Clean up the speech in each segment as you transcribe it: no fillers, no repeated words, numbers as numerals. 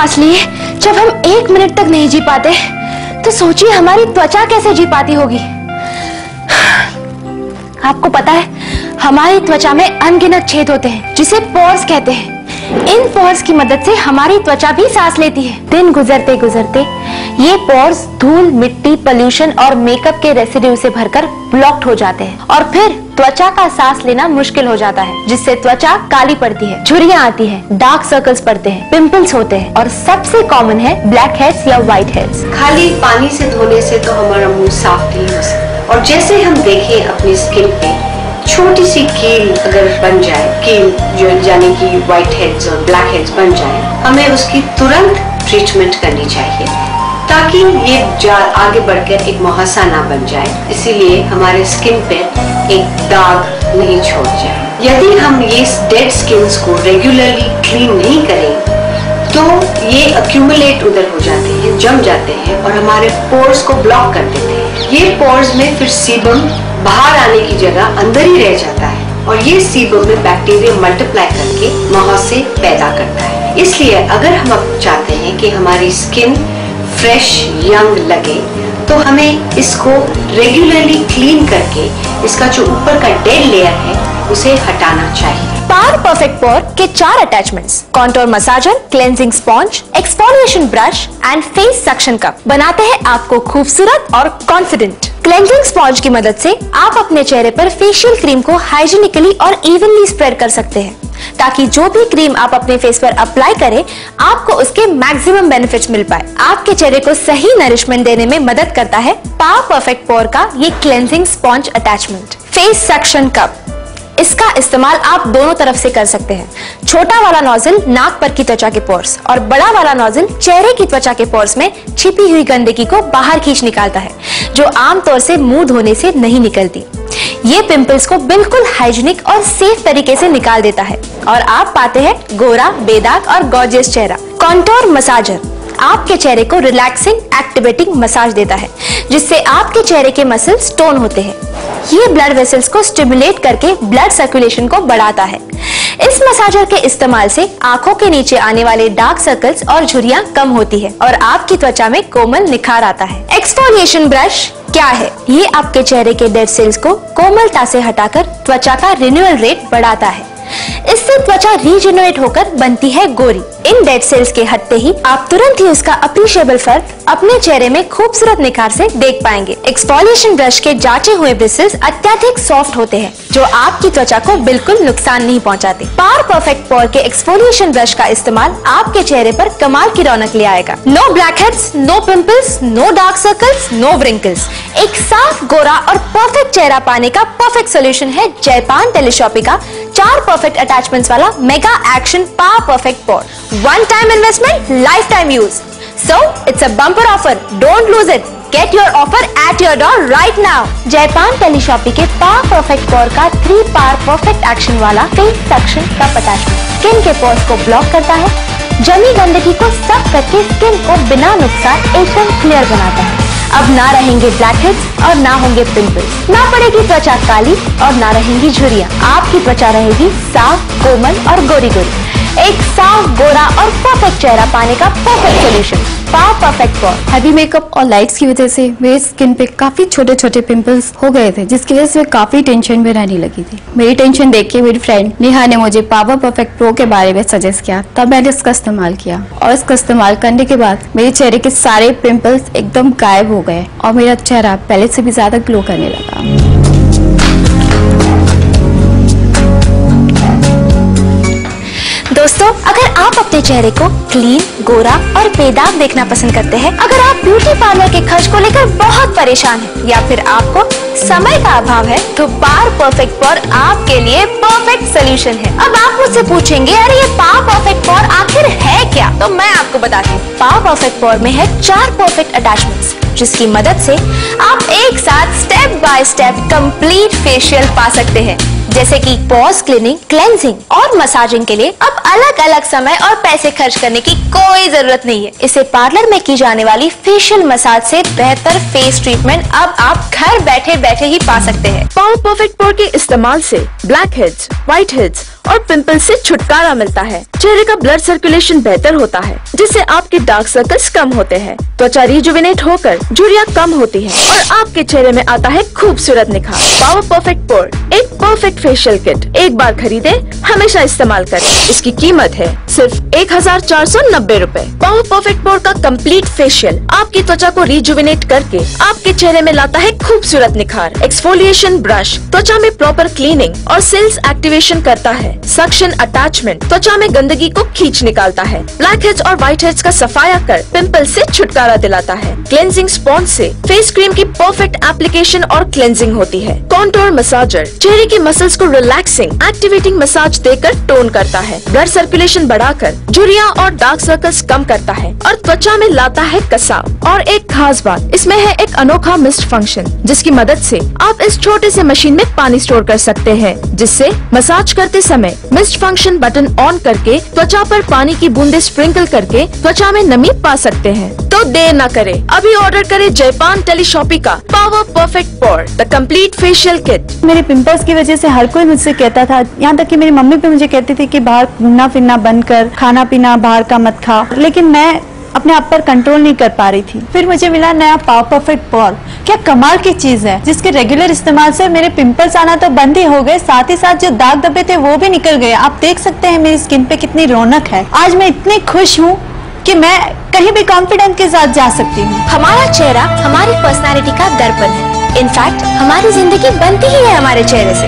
सांस लिए जब हम 1 मिनट तक नहीं जी पाते, तो सोचिए हमारी त्वचा कैसे जी पाती होगी। आपको पता है, हमारी त्वचा में अनगिनत छेद होते हैं जिसे पोर्स कहते हैं। इन पोर्स की मदद से हमारी त्वचा भी सांस लेती है। दिन गुजरते गुजरते ये पोर्स धूल, मिट्टी, पोल्यूशन और मेकअप के रेसिड्यू से भरकर ब्लॉक्ड हो जाते हैं और फिर त्वचा का सांस लेना मुश्किल हो जाता है, जिससे त्वचा काली पड़ती है, झुर्रियां आती है, डार्क सर्कल्स पड़ते हैं, पिंपल्स होते हैं और सबसे कॉमन है ब्लैक हेड्स या व्हाइट हेड्स। खाली पानी से धोने से तो हमारा मुंह साफ नहीं हो सकता, और जैसे हम देखें अपनी स्किन पे छोटी सी कील अगर बन जाए, कील जो यानी कि व्हाइट हेड्स और ब्लैक हेड्स बन जाए, हमें उसकी तुरंत ट्रीटमेंट करनी चाहिए ताकि ये आगे बढ़कर एक मुहासा ना बन जाए, इसीलिए हमारे स्किन पे एक दाग नहीं छोड़ जाए। यदि हम ये डेड स्किन्स को रेगुलरली क्लीन नहीं करें तो ये अक्यूमुलेट उधर हो जाते हैं, जम जाते हैं और हमारे पोर्स को ब्लॉक कर देते हैं। ये पोर्स में फिर सीबम बाहर आने की जगह अंदर ही रह जाता है और ये सीबम में बैक्टीरिया मल्टीप्लाई करके मुहासे पैदा करता है। इसलिए अगर हम अब चाहते हैं कि हमारी स्किन फ्रेश यंग लगे तो हमें इसको रेगुलरली क्लीन करके इसका जो ऊपर का डेड लेयर है उसे हटाना चाहिए। पावर परफेक्ट पोर के 4 attachments, contour massager, cleansing sponge, exfoliation brush and face suction cup बनाते हैं आपको खूबसूरत और कॉन्फिडेंट। क्लेंजिंग स्पॉन्ज की मदद से आप अपने चेहरे पर फेशियल क्रीम को हाइजीनिकली और इवनली स्प्रेड कर सकते हैं ताकि जो भी क्रीम आप अपने फेस पर अप्लाई करें आपको उसके मैक्सिमम बेनिफिट्स मिल पाए। आपके चेहरे को सही नरिशमेंट देने में मदद करता है पावर परफेक्ट पोर का ये cleansing sponge attachment. Face suction cup, इसका इस्तेमाल आप दोनों तरफ से कर सकते हैं। छोटा वाला नोजल नाक पर की त्वचा के पोर्स और बड़ा वाला नोजल चेहरे की त्वचा के पोर्स में छिपी हुई गंदगी को बाहर खींच निकालता है, जो आमतौर से मुंह धोने से नहीं निकलती। ये पिंपल्स को बिल्कुल हाइजीनिक और सेफ तरीके से निकाल देता है और आप पाते हैं गोरा, बेदाग और गॉर्जियस चेहरा। कॉन्टोर मसाजर आपके चेहरे को रिलैक्सिंग एक्टिवेटिंग मसाज देता है, जिससे आपके चेहरे के मसल्स टोन होते हैं। ये ब्लड वेसल्स को स्टिमुलेट करके ब्लड सर्कुलेशन को बढ़ाता है। इस मसाजर के इस्तेमाल से आंखों के नीचे आने वाले डार्क सर्कल्स और झुर्रियां कम होती है और आपकी त्वचा में कोमल निखार आता है। एक्सफोलिएशन ब्रश क्या है? ये आपके चेहरे के डेड सेल्स को कोमलता से हटाकर त्वचा का रिन्यूअल रेट बढ़ाता है। इससे त्वचा रीजेनरेट होकर बनती है गोरी। इन डेड सेल्स के हटते ही आप तुरंत ही उसका अप्रिशिएबल फर्क अपने चेहरे में खूबसूरत निखार से देख पाएंगे। एक्सफोलिएशन ब्रश के जांचे हुए ब्रिसल्स अत्यधिक सॉफ्ट होते हैं, जो आपकी त्वचा को बिल्कुल नुकसान नहीं पहुंचाते। पावर परफेक्ट पोर के एक्सफोलिएशन ब्रश का इस्तेमाल आपके चेहरे पर कमाल की रौनक ले आएगा। No blackheads, no pimples, no dark circles, no wrinkles. एक साफ, गोरा और परफेक्ट चेहरा पाने का परफेक्ट सोल्यूशन है जयपान टेलीशॉपी का 4 परफेक्ट अटैचमेंट्स वाला mega action power perfect pour. One time investment, lifetime use. So it's a bumper offer. Don't lose it. Get your offer at your door right now. जयपान टेलीशॉपी के power perfect पोर का 3 power perfect action वाला face suction cup attachment skin के pores को block करता है, जमी गंदगी को साफ करके स्किन को बिना नुकसान एकदम क्लियर बनाता है। अब ना रहेंगे ब्लैक हेड्स और ना होंगे पिंपल्स, ना पड़ेगी त्वचा काली और ना रहेंगी झुर्रियां। आपकी त्वचा रहेगी साफ, कोमल और गोरी गोरी। एक साफ, गोरा और परफेक्ट चेहरा पाने का परफेक्ट सोल्यूशन पावर परफेक्ट पोर। हैवी मेकअप और लाइट्स की वजह से मेरे स्किन पे काफी छोटे छोटे पिंपल्स हो गए थे, जिसकी वजह से मैं काफी टेंशन में रहने लगी थी। मेरी टेंशन देख के मेरी फ्रेंड नेहा ने मुझे पावर परफेक्ट प्रो के बारे में सजेस्ट किया, तब मैंने इसका इस्तेमाल किया और इसका इस्तेमाल करने के बाद मेरे चेहरे के सारे पिंपल्स एकदम गायब हो गए और मेरा चेहरा पहले से भी ज्यादा ग्लो करने लगा। दोस्तों, अगर आप अपने चेहरे को क्लीन, गोरा और बेदाग देखना पसंद करते हैं, अगर आप ब्यूटी पार्लर के खर्च को लेकर बहुत परेशान हैं या फिर आपको समय का अभाव है, तो पावर परफेक्ट पोर आपके लिए परफेक्ट सोल्यूशन है। अब आप मुझसे पूछेंगे, अरे ये पावर परफेक्ट पोर आखिर है क्या? तो मैं आपको बताती हूँ। पावर परफेक्ट पोर में है 4 परफेक्ट अटैचमेंट्स, जिसकी मदद से आप एक साथ step by step complete facial पा सकते हैं, जैसे कि पोर्स क्लीनिंग, क्लेंजिंग और मसाजिंग के लिए अब अलग अलग समय और पैसे खर्च करने की कोई जरूरत नहीं है। इसे पार्लर में की जाने वाली फेशियल मसाज से बेहतर फेस ट्रीटमेंट अब आप घर बैठे बैठे ही पा सकते हैं। पावर परफेक्ट पोर के इस्तेमाल से ब्लैक हेड्स, व्हाइट हेड्स और पिंपल से छुटकारा मिलता है। चेहरे का ब्लड सर्कुलेशन बेहतर होता है, जिससे आपके डार्क सर्कल्स कम होते हैं, त्वचा रिजुविनेट होकर झुर्रियां कम होती है और आपके चेहरे में आता है खूबसूरत निखार। पावर परफेक्ट पोर एक परफेक्ट फेशियल किट, एक बार खरीदे हमेशा इस्तेमाल करें। इसकी कीमत है सिर्फ 1490 रूपए। पावर परफेक्ट पोर का कंप्लीट फेशियल आपकी त्वचा को रिजुविनेट करके आपके चेहरे में लाता है खूबसूरत निखार। एक्सफोलिएशन ब्रश त्वचा में प्रॉपर क्लीनिंग और सेल्स एक्टिवेशन करता है। सक्शन अटैचमेंट त्वचा में गंदगी को खींच निकालता है। ब्लैक हेड्स और व्हाइट हेड्स का सफाया कर पिंपल से छुटकारा दिलाता है। क्लेंजिंग स्पॉन्ज से फेस क्रीम की परफेक्ट एप्लीकेशन और क्लेंजिंग होती है। कॉन्टोर मसाजर चेहरे की मसल्स को रिलैक्सिंग एक्टिवेटिंग मसाज देकर टोन करता है। ब्लड सर्कुलेशन बढ़ाकर झुर्रियां और डार्क सर्कल्स कम करता है और त्वचा में लाता है कसाव। और एक खास बात इसमें है एक अनोखा मिस्ट फंक्शन, जिसकी मदद से आप इस छोटे से मशीन में पानी स्टोर कर सकते हैं, जिससे मसाज करते समय मिस्ट फंक्शन बटन ऑन करके त्वचा पर पानी की बूंदे स्प्रिंकल करके त्वचा में नमी पा सकते हैं। तो देर न करें, अभी ऑर्डर करें जयपान टेलीशॉपी का power perfect pore the complete facial kit. मेरे पिंपल्स की वजह से हर कोई मुझसे कहता था, यहाँ तक कि मेरी मम्मी भी मुझे कहती थी कि बाहर घूमना फिरना बंद कर, खाना पीना बाहर का मत खा, लेकिन मैं अपने आप पर कंट्रोल नहीं कर पा रही थी। फिर मुझे मिला नया पावर परफेक्ट पोर। क्या कमाल की चीज है, जिसके रेगुलर इस्तेमाल से मेरे पिंपल्स आना तो बंद ही हो गए, साथ ही साथ जो दाग धब्बे थे वो भी निकल गए। आप देख सकते हैं मेरी स्किन पे कितनी रौनक है। आज मैं इतनी खुश हूँ कि मैं कहीं भी कॉन्फिडेंस के साथ जा सकती हूँ। हमारा चेहरा हमारी पर्सनालिटी का दर्पण है। इनफैक्ट हमारी जिंदगी बनती ही है हमारे चेहरे से।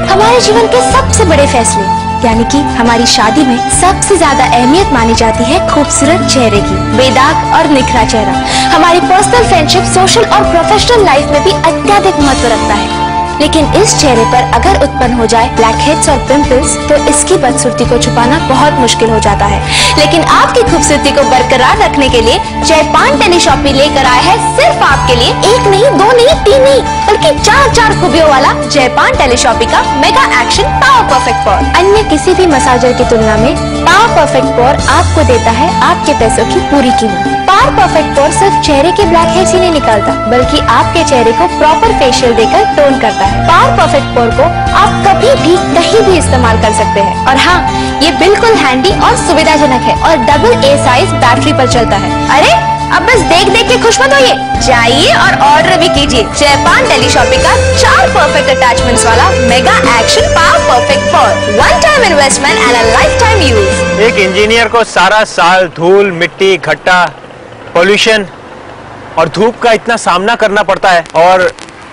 हमारे जीवन के सबसे बड़े फैसले यानी कि हमारी शादी में सबसे ज्यादा अहमियत मानी जाती है खूबसूरत चेहरे की। बेदाग और निखरा चेहरा हमारी पर्सनल फ्रेंडशिप, सोशल और प्रोफेशनल लाइफ में भी अत्यधिक महत्व रखता है। लेकिन इस चेहरे पर अगर उत्पन्न हो जाए ब्लैक हेड्स और पिंपल्स तो इसकी बदसूरती को छुपाना बहुत मुश्किल हो जाता है। लेकिन आपकी खूबसूरती को बरकरार रखने के लिए जयपान टेलीशॉपी लेकर आया है सिर्फ आपके लिए एक नहीं, दो नहीं, तीन नहीं, बल्कि 4 खूबियों वाला जयपान टेलीशॉपी का मेगा एक्शन पावर परफेक्ट पोर। अन्य किसी भी मसाजर की तुलना में पावर परफेक्ट पोर आपको देता है आपके पैसों की पूरी कीमत। पावर परफेक्ट पोर सिर्फ चेहरे के ब्लैक हेड्स ही नहीं निकालता, बल्कि आपके चेहरे को प्रॉपर फेशियल देकर टोन करता है। पावर परफेक्ट पोर को आप कभी भी कहीं भी इस्तेमाल कर सकते हैं। और हाँ, ये बिल्कुल हैंडी और सुविधाजनक है और डबल ए साइज बैटरी पर चलता है। अरे अब बस देख देख के खुश मत होइए, जाइए और ऑर्डर भी कीजिए जयपान टेलीशॉपी का 4 परफेक्ट अटैचमेंट्स वाला mega action power perfect pore. One time investment and a lifetime use. एक इंजीनियर को सारा साल धूल, मिट्टी, घट्टा, पोल्यूशन और धूप का इतना सामना करना पड़ता है और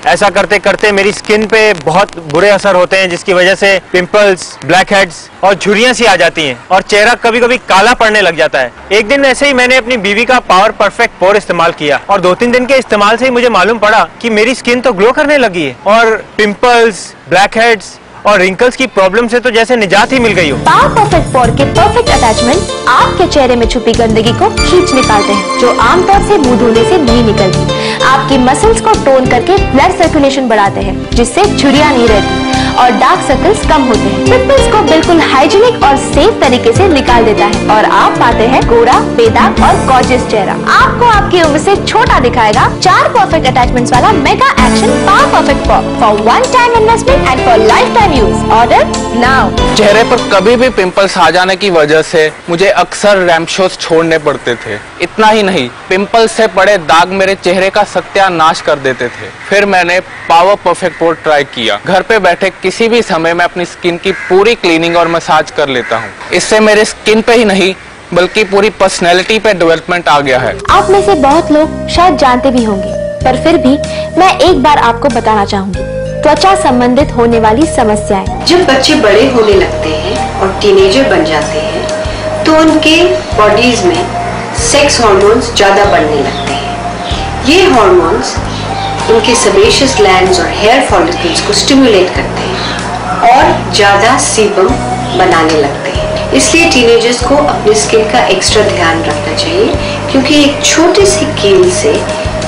ऐसा करते करते मेरी स्किन पे बहुत बुरे असर होते हैं, जिसकी वजह से पिंपल्स, ब्लैक हेड्स और झुर्रियां सी आ जाती हैं और चेहरा कभी कभी काला पड़ने लग जाता है। एक दिन ऐसे ही मैंने अपनी बीवी का पावर परफेक्ट पोर इस्तेमाल किया और 2-3 दिन के इस्तेमाल से ही मुझे मालूम पड़ा कि मेरी स्किन तो ग्लो करने लगी है और पिंपल्स, ब्लैक हेड्स और रिंकल्स की प्रॉब्लम से तो जैसे निजात ही मिल गई हो। पावर परफेक्ट पोर के परफेक्ट अटैचमेंट आपके चेहरे में छुपी गंदगी को खींच निकालते हैं, जो आमतौर से मुंह धोने से नहीं निकलती। आपकी मसल्स को टोन करके ब्लड सर्कुलेशन बढ़ाते हैं, जिससे झुर्रियां नहीं रहती और डार्क सर्कल्स कम होते हैं। पिंपल्स को बिल्कुल हाइजीनिक और सेफ तरीके से निकाल देता है और आप पाते हैं गोरा, बेदाग और गॉर्जियस चेहरा। आपको आपकी उम्र से छोटा दिखाएगा 4 परफेक्ट अटैचमेंट्स वाला mega action power perfect pore for one time investment and for lifetime use. Order now. चेहरे पर कभी भी पिंपल्स आ जाने की वजह से मुझे अक्सर रैंप शोज छोड़ने पड़ते थे। इतना ही नहीं, पिंपल्स से पड़े दाग मेरे चेहरे का सत्यानाश कर देते थे। फिर मैंने पावर परफेक्ट पोर ट्राई किया। घर पे बैठे किसी भी समय मैं अपनी स्किन की पूरी क्लीनिंग और मसाज कर लेता हूँ। इससे मेरे स्किन पे ही नहीं बल्कि पूरी पर्सनैलिटी पे डेवलपमेंट आ गया है। आप में से बहुत लोग शायद जानते भी होंगे, पर फिर भी मैं एक बार आपको बताना चाहूंगी त्वचा संबंधित होने वाली समस्याएं। जब बच्चे बड़े होने लगते हैं और टीनेजर बन जाते हैं तो उनके बॉडीज में सेक्स हार्मोन्स ज्यादा बढ़ने लगते हैं। ये हार्मोन्स उनके सेबेशियस ग्लैंड्स और हेयर फॉलिकल्स को स्टिमुलेट करते हैं और ज्यादा सीबम बनाने लगते हैं। इसलिए टीनेजर्स को अपनी स्किन का एक्स्ट्रा ध्यान रखना चाहिए, क्योंकि एक छोटी सी कील से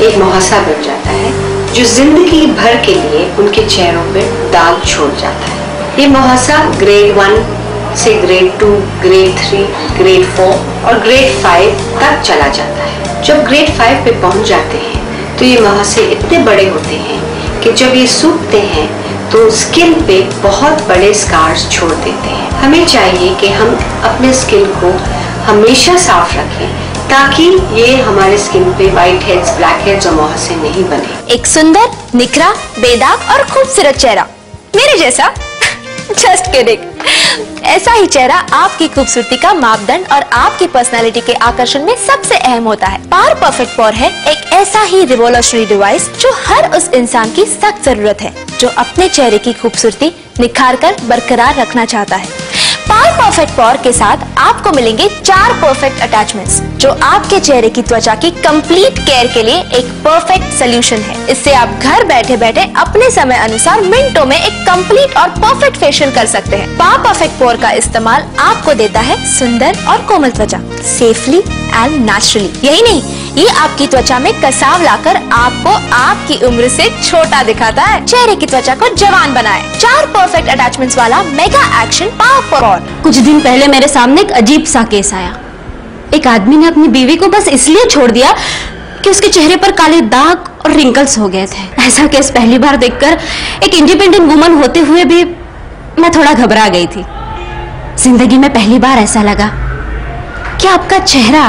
एक मुहासा बन जाता है जो जिंदगी भर के लिए उनके चेहरों पर दाग छोड़ जाता है। ये मुहासा ग्रेड 1 से ग्रेड 2, ग्रेड 3, ग्रेड 4 और ग्रेड 5 तक चला जाता है। जब ग्रेड 5 पे पहुंच जाते हैं तो ये मुहासे इतने बड़े होते हैं कि जब ये सूखते हैं तो स्किन पे बहुत बड़े स्कार्स छोड़ देते हैं। हमें चाहिए कि हम अपने स्किन को हमेशा साफ रखें ताकि ये हमारे स्किन पे व्हाइट हेड्स, ब्लैक हेड्स और मुहासे नहीं बने। एक सुंदर, निखरा, बेदाग और खूबसूरत चेहरा मेरे जैसा जस्ट किडिंग। ऐसा ही चेहरा आपकी खूबसूरती का मापदंड और आपकी पर्सनालिटी के आकर्षण में सबसे अहम होता है। पावर परफेक्ट पोर है एक ऐसा ही रिवोल्यूशनरी डिवाइस जो हर उस इंसान की सख्त जरूरत है जो अपने चेहरे की खूबसूरती निखार कर बरकरार रखना चाहता है। पावर परफेक्ट पोर के साथ आपको मिलेंगे 4 परफेक्ट अटैचमेंट्स जो आपके चेहरे की त्वचा की कंप्लीट केयर के लिए एक परफेक्ट सोल्यूशन है। इससे आप घर बैठे बैठे अपने समय अनुसार मिनटों में एक कंप्लीट और परफेक्ट फेशियल कर सकते हैं। पावर परफेक्ट पोर का इस्तेमाल आपको देता है सुंदर और कोमल त्वचा सेफली एंड नेचुरली। यही नहीं, ये आपकी त्वचा में कसाव लाकर आपको आपकी उम्र से छोटा दिखाता है, चेहरे की त्वचा को जवान बनाए। 4 परफेक्ट अटैचमेंट्स वाला मेगा एक्शन पावर पोर। कुछ दिन पहले मेरे सामने एक अजीब सा केस आया। एक आदमी ने अपनी बीवी को बस इसलिए छोड़ दिया कि उसके चेहरे पर काले दाग और रिंकल्स हो गए थे। ऐसा केस पहली बार देखकर एक इंडिपेंडेंट वुमन होते हुए भी मैं थोड़ा घबरा गई थी। जिंदगी में पहली बार ऐसा लगा कि आपका चेहरा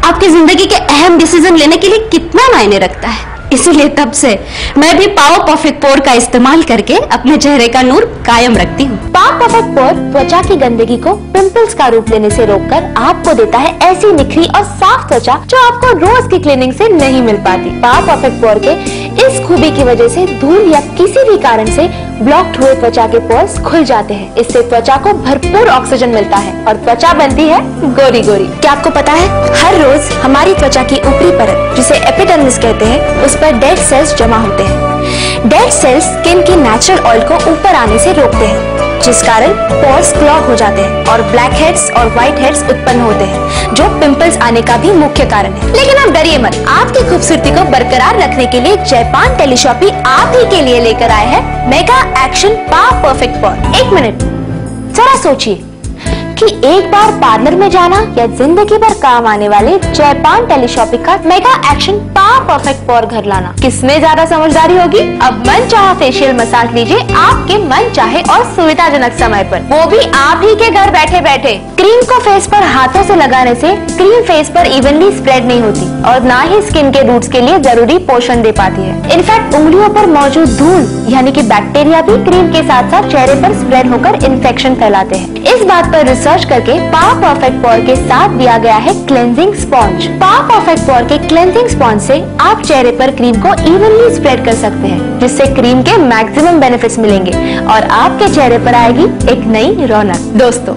आपकी जिंदगी के अहम डिसीजन लेने के लिए कितना मायने रखता है। इसीलिए तब से मैं भी पावर परफेक्ट पोर का इस्तेमाल करके अपने चेहरे का नूर कायम रखती हूँ। पावर परफेक्ट पोर त्वचा की गंदगी को पिंपल्स का रूप लेने से रोककर आपको देता है ऐसी निखरी और साफ त्वचा जो आपको रोज की क्लीनिंग से नहीं मिल पाती। पावर परफेक्ट पोर के इस खूबी की वजह से धूल या किसी भी कारण से ब्लॉक्ड हुए त्वचा के पोर्स खुल जाते हैं। इससे त्वचा को भरपूर ऑक्सीजन मिलता है और त्वचा बनती है गोरी गोरी। क्या आपको पता है, हर रोज हमारी त्वचा की ऊपरी परत जिसे एपिडर्मिस कहते हैं उस पर डेड सेल्स जमा होते हैं। डेड सेल्स स्किन के नेचुरल ऑयल को ऊपर आने से रोकते हैं जिस कारण पोर्स क्लॉग हो जाते हैं और ब्लैक हेड्स और व्हाइट हेड्स उत्पन्न होते हैं जो पिंपल्स आने का भी मुख्य कारण है। लेकिन आप डरिए मत, आपकी खूबसूरती को बरकरार रखने के लिए जयपान टेलीशॉपी आप ही के लिए लेकर आए हैं मेगा एक्शन पावर परफेक्ट पोर। 1 मिनट जरा सोचिए कि एक बार पार्लर में जाना या जिंदगी भर काम आने वाले जयपान टेलीशॉपी का मेगा एक्शन पावर परफेक्ट पोर घर लाना किसमें ज्यादा समझदारी होगी। अब मन चाहा फेशियल मसाज लीजिए आपके मन चाहे और सुविधाजनक समय पर, वो भी आप ही के घर बैठे बैठे। क्रीम को फेस पर हाथों से लगाने से क्रीम फेस पर इवनली स्प्रेड नहीं होती और ना ही स्किन के रूट्स के लिए जरूरी पोषण दे पाती है। इनफैक्ट उंगलियों पर मौजूद धूल यानी कि बैक्टीरिया भी क्रीम के साथ साथ चेहरे पर स्प्रेड होकर इन्फेक्शन फैलाते हैं। इस बात पर रिसर्च करके पावर परफेक्ट पोर के साथ दिया गया है क्लेंजिंग स्पॉन्ज। पावर परफेक्ट पोर के क्लेंजिंग स्पॉन्ज से आप चेहरे पर क्रीम को इवनली स्प्रेड कर सकते हैं जिससे क्रीम के मैक्सिमम बेनिफिट्स मिलेंगे और आपके चेहरे पर आएगी एक नई रौनक। दोस्तों,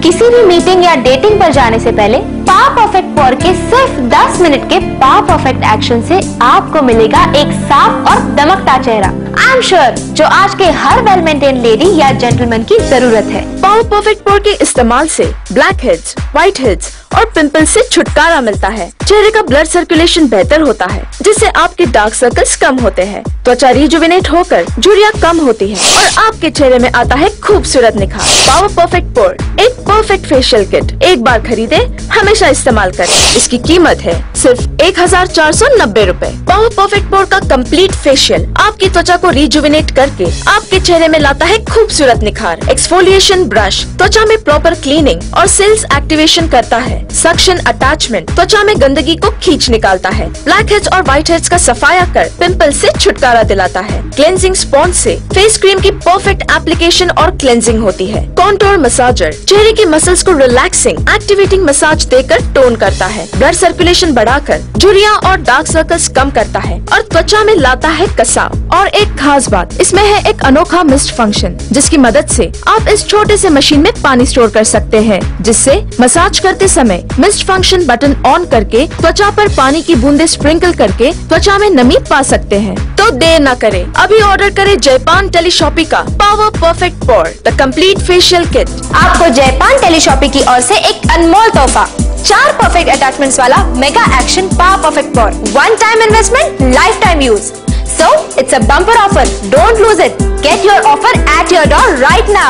किसी भी मीटिंग या डेटिंग पर जाने से पहले पावर परफेक्ट पोर के सिर्फ 10 मिनट के पावर परफेक्ट एक्शन से आपको मिलेगा एक साफ और दमकता चेहरा। आई एम श्योर जो आज के हर वेल मेंटेन लेडी या जेंटलमैन की जरूरत है। पावर परफेक्ट पोर के इस्तेमाल से ब्लैक हेड्स, व्हाइट हेड्स और पिंपल्स से छुटकारा मिलता है। चेहरे का ब्लड सर्कुलेशन बेहतर होता है जिससे आपके डार्क सर्कल्स कम होते हैं, त्वचा रिजुविनेट होकर झुर्रियां कम होती है और आपके चेहरे में आता है खूबसूरत निखार। पावर परफेक्ट पोर एक परफेक्ट फेशियल किट एक बार खरीदे हमेशा इस्तेमाल करें। इसकी कीमत है सिर्फ 1490 रुपए। पावर परफेक्ट पोर का कंप्लीट फेशियल आपकी त्वचा को रिजुविनेट करके आपके चेहरे में लाता है खूबसूरत निखार। एक्सफोलिएशन ब्रश त्वचा में प्रॉपर क्लीनिंग और सेल्स एक्टिवेशन करता है। सक्शन अटैचमेंट त्वचा में गंदगी को खींच निकालता है। ब्लैक हेड्स और व्हाइट हेड्स का सफाया कर पिंपल्स से छुटकारा दिलाता है। क्लेंजिंग स्पॉन्ज से फेस क्रीम की परफेक्ट एप्लीकेशन और क्लेंजिंग होती है। कॉन्टोर मसाजर चेहरे की मसल्स को रिलैक्सिंग एक्टिवेटिंग मसाज देकर टोन करता है। ब्लड सर्कुलेशन बढ़ाकर झुर्रियां और डार्क सर्कल्स कम करता है और त्वचा में लाता है कसाव। और एक खास बात इसमें है एक अनोखा मिस्ट फंक्शन जिसकी मदद से आप इस छोटे से मशीन में पानी स्टोर कर सकते हैं जिससे मसाज करते समय मिस्ट फंक्शन बटन ऑन करके त्वचा पर पानी की बूंदे स्प्रिंकल करके त्वचा में नमी पा सकते हैं। तो देर न करें, अभी ऑर्डर करें जयपान टेलीशॉपी का power perfect pore the complete facial kit. आपको जयपान टेलीशॉपी की ओर से एक अनमोल तोहफा 4 परफेक्ट अटैचमेंट्स वाला mega action power perfect pore. One time investment, lifetime use. So it's a bumper offer. Don't lose it. Get your offer at your door right now.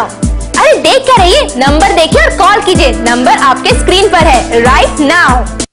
अरे देख क्या रहिए, नंबर देखिए और कॉल कीजिए। Number आपके screen पर है right now.